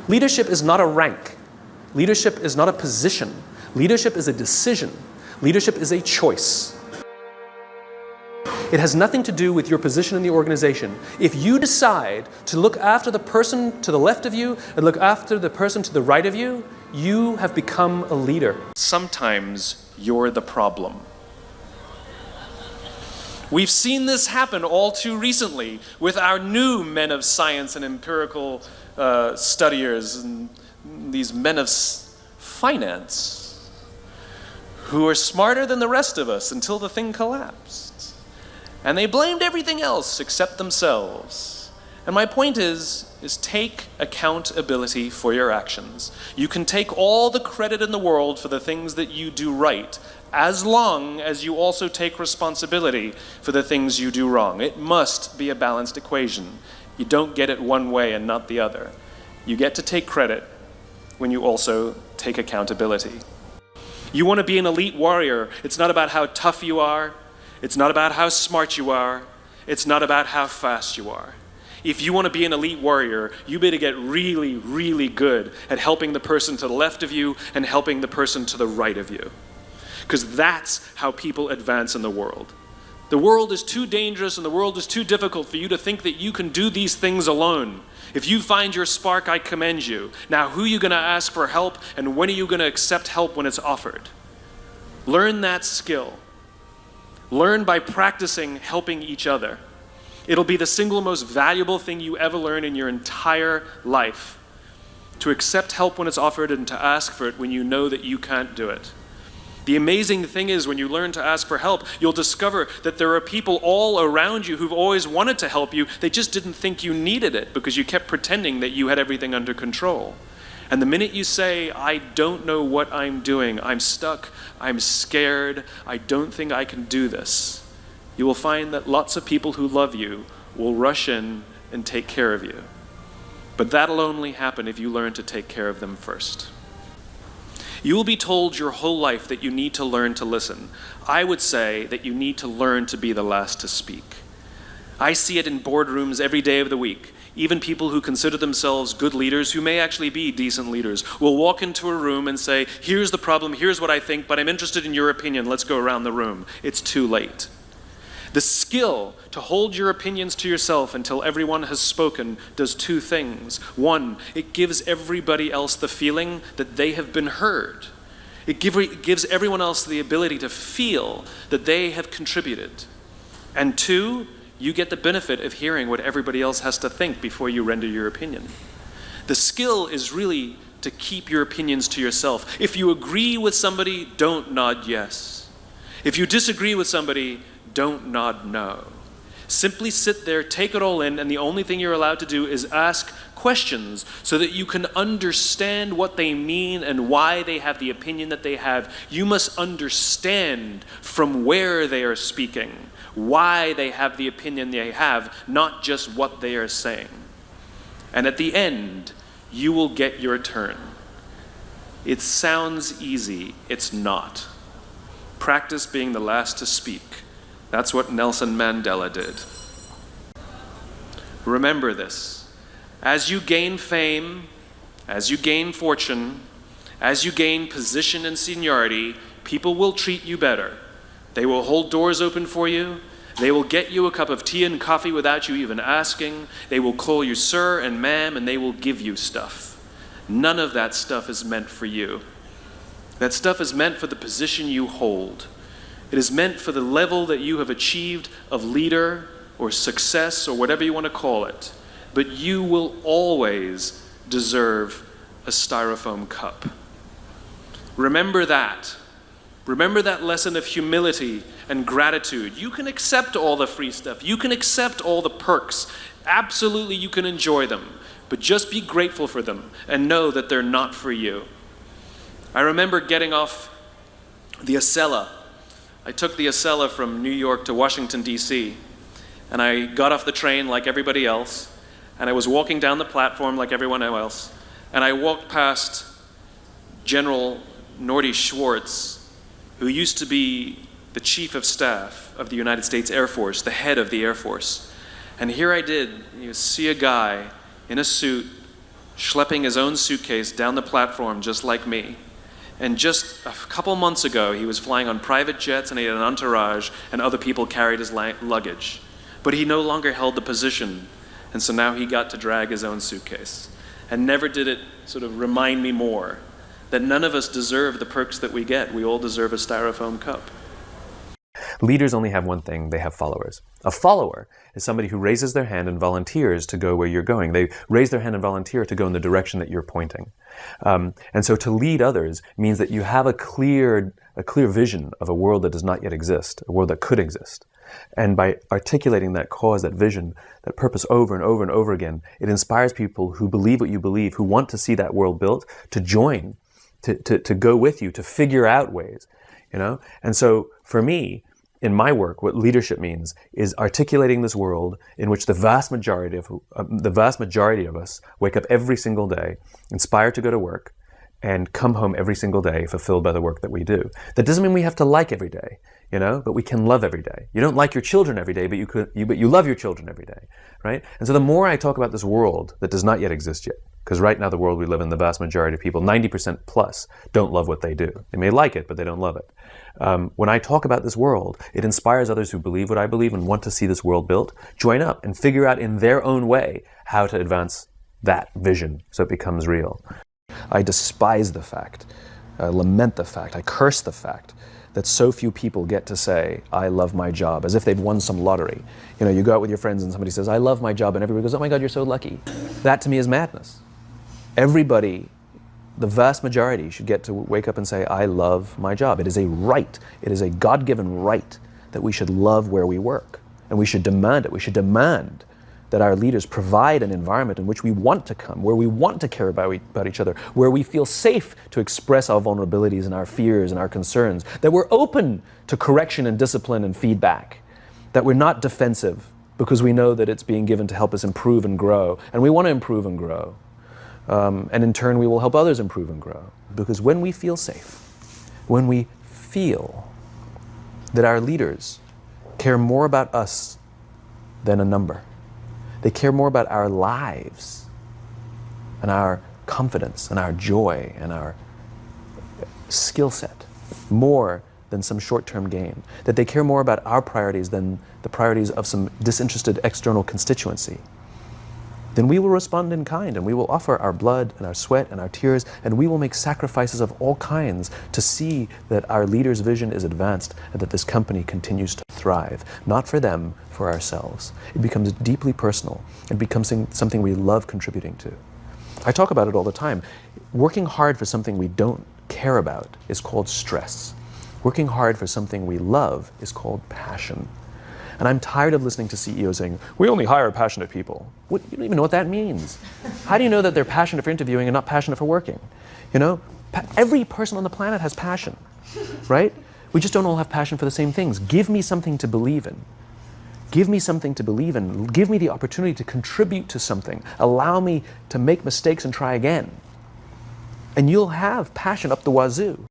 Leadership is not a rank. Leadership is not a position. Leadership is a decision. Leadership is a choice. It has nothing to do with your position in the organization. If you decide to look after the person to the left of you and look after the person to the right of you, you have become a leader. Sometimes you're the problem. We've seen this happen all too recently with our new men of science and empirical studiers and these men of finance who are smarter than the rest of us until the thing collapsed. And they blamed everything else except themselves. And my point is take accountability for your actions. You can take all the credit in the world for the things that you do right, as long as you also take responsibility for the things you do wrong. It must be a balanced equation. You don't get it one way and not the other. You get to take credit when you also take accountability. You want to be an elite warrior. It's not about how tough you are. It's not about how smart you are. It's not about how fast you are. If you want to be an elite warrior, you better get really, really good at helping the person to the left of you and helping the person to the right of you. Because that's how people advance in the world. The world is too dangerous and the world is too difficult for you to think that you can do these things alone. If you find your spark, I commend you. Now, who are you going to ask for help, and when are you going to accept help when it's offered? Learn that skill. Learn by practicing helping each other. It'll be the single most valuable thing you ever learn in your entire life. To accept help when it's offered and to ask for it when you know that you can't do it. The amazing thing is when you learn to ask for help, you'll discover that there are people all around you who've always wanted to help you. They just didn't think you needed it because you kept pretending that you had everything under control. And the minute you say, I don't know what I'm doing, I'm stuck, I'm scared, I don't think I can do this, you will find that lots of people who love you will rush in and take care of you. But that'll only happen if you learn to take care of them first. You will be told your whole life that you need to learn to listen. I would say that you need to learn to be the last to speak. I see it in boardrooms every day of the week. Even people who consider themselves good leaders, who may actually be decent leaders, will walk into a room and say, here's the problem, here's what I think, but I'm interested in your opinion, let's go around the room. It's too late. The skill to hold your opinions to yourself until everyone has spoken does two things. One, it gives everybody else the feeling that they have been heard. It gives everyone else the ability to feel that they have contributed. And two, you get the benefit of hearing what everybody else has to think before you render your opinion. The skill is really to keep your opinions to yourself. If you agree with somebody, don't nod yes. If you disagree with somebody, don't nod no. Simply sit there, take it all in, and the only thing you're allowed to do is ask questions so that you can understand what they mean and why they have the opinion that they have. You must understand from where they are speaking, why they have the opinion they have, not just what they are saying. And at the end, you will get your turn. It sounds easy, it's not. Practice being the last to speak. That's what Nelson Mandela did. Remember this. As you gain fame, as you gain fortune, as you gain position and seniority, people will treat you better. They will hold doors open for you. They will get you a cup of tea and coffee without you even asking. They will call you sir and ma'am, and they will give you stuff. None of that stuff is meant for you. That stuff is meant for the position you hold. It is meant for the level that you have achieved of leader or success or whatever you want to call it. But you will always deserve a styrofoam cup. Remember that. Remember that lesson of humility and gratitude. You can accept all the free stuff. You can accept all the perks. Absolutely, you can enjoy them. But just be grateful for them and know that they're not for you. I remember getting off the Acela. I took the Acela from New York to Washington, D.C., and I got off the train like everybody else, and I was walking down the platform like everyone else, and I walked past General Norty Schwartz, who used to be the Chief of Staff of the United States Air Force, the head of the Air Force. And here I did, see a guy in a suit schlepping his own suitcase down the platform just like me. And just a couple months ago, he was flying on private jets and he had an entourage and other people carried his luggage. But he no longer held the position, and so now he got to drag his own suitcase. And never did it sort of remind me more that none of us deserve the perks that we get. We all deserve a styrofoam cup. Leaders only have one thing: they have followers. A follower is somebody who raises their hand and volunteers to go where you're going. They raise their hand and volunteer to go in the direction that you're pointing. And so to lead others means that you have a clear vision of a world that does not yet exist, a world that could exist. And by articulating that cause, that vision, that purpose over and over and over again, it inspires people who believe what you believe, who want to see that world built, to join, to go with you, to figure out ways, you know? And so for me, in my work, what leadership means is articulating this world in which the vast majority of us wake up every single day, inspired to go to work, and come home every single day fulfilled by the work that we do. That doesn't mean we have to like every day, you know, but we can love every day. You don't like your children every day, but you love your children every day, right? And so the more I talk about this world that does not yet exist yet, because right now the world we live in, the vast majority of people, 90% plus, don't love what they do. They may like it, but they don't love it. When I talk about this world, it inspires others who believe what I believe and want to see this world built, join up and figure out in their own way how to advance that vision so it becomes real. I despise the fact, I lament the fact, I curse the fact that so few people get to say, I love my job, as if they've won some lottery. You know, you go out with your friends and somebody says, I love my job, and everybody goes, oh my God, you're so lucky. That to me is madness. Everybody, the vast majority, should get to wake up and say, I love my job. It is a right, it is a God-given right that we should love where we work. And we should demand it. We should demand that our leaders provide an environment in which we want to come, where we want to care about each other, where we feel safe to express our vulnerabilities and our fears and our concerns, that we're open to correction and discipline and feedback, that we're not defensive because we know that it's being given to help us improve and grow, and we want to improve and grow. And in turn, we will help others improve and grow. Because when we feel safe, when we feel that our leaders care more about us than a number, they care more about our lives and our confidence and our joy and our skill set, more than some short-term gain, that they care more about our priorities than the priorities of some disinterested external constituency, then we will respond in kind, and we will offer our blood and our sweat and our tears, and we will make sacrifices of all kinds to see that our leader's vision is advanced and that this company continues to thrive, not for them, for ourselves. It becomes deeply personal. It becomes something we love contributing to. I talk about it all the time. Working hard for something we don't care about is called stress. Working hard for something we love is called passion. And I'm tired of listening to CEOs saying, we only hire passionate people. You don't even know what that means. How do you know that they're passionate for interviewing and not passionate for working? You know, every person on the planet has passion, right? We just don't all have passion for the same things. Give me something to believe in. Give me something to believe in. Give me the opportunity to contribute to something. Allow me to make mistakes and try again. And you'll have passion up the wazoo.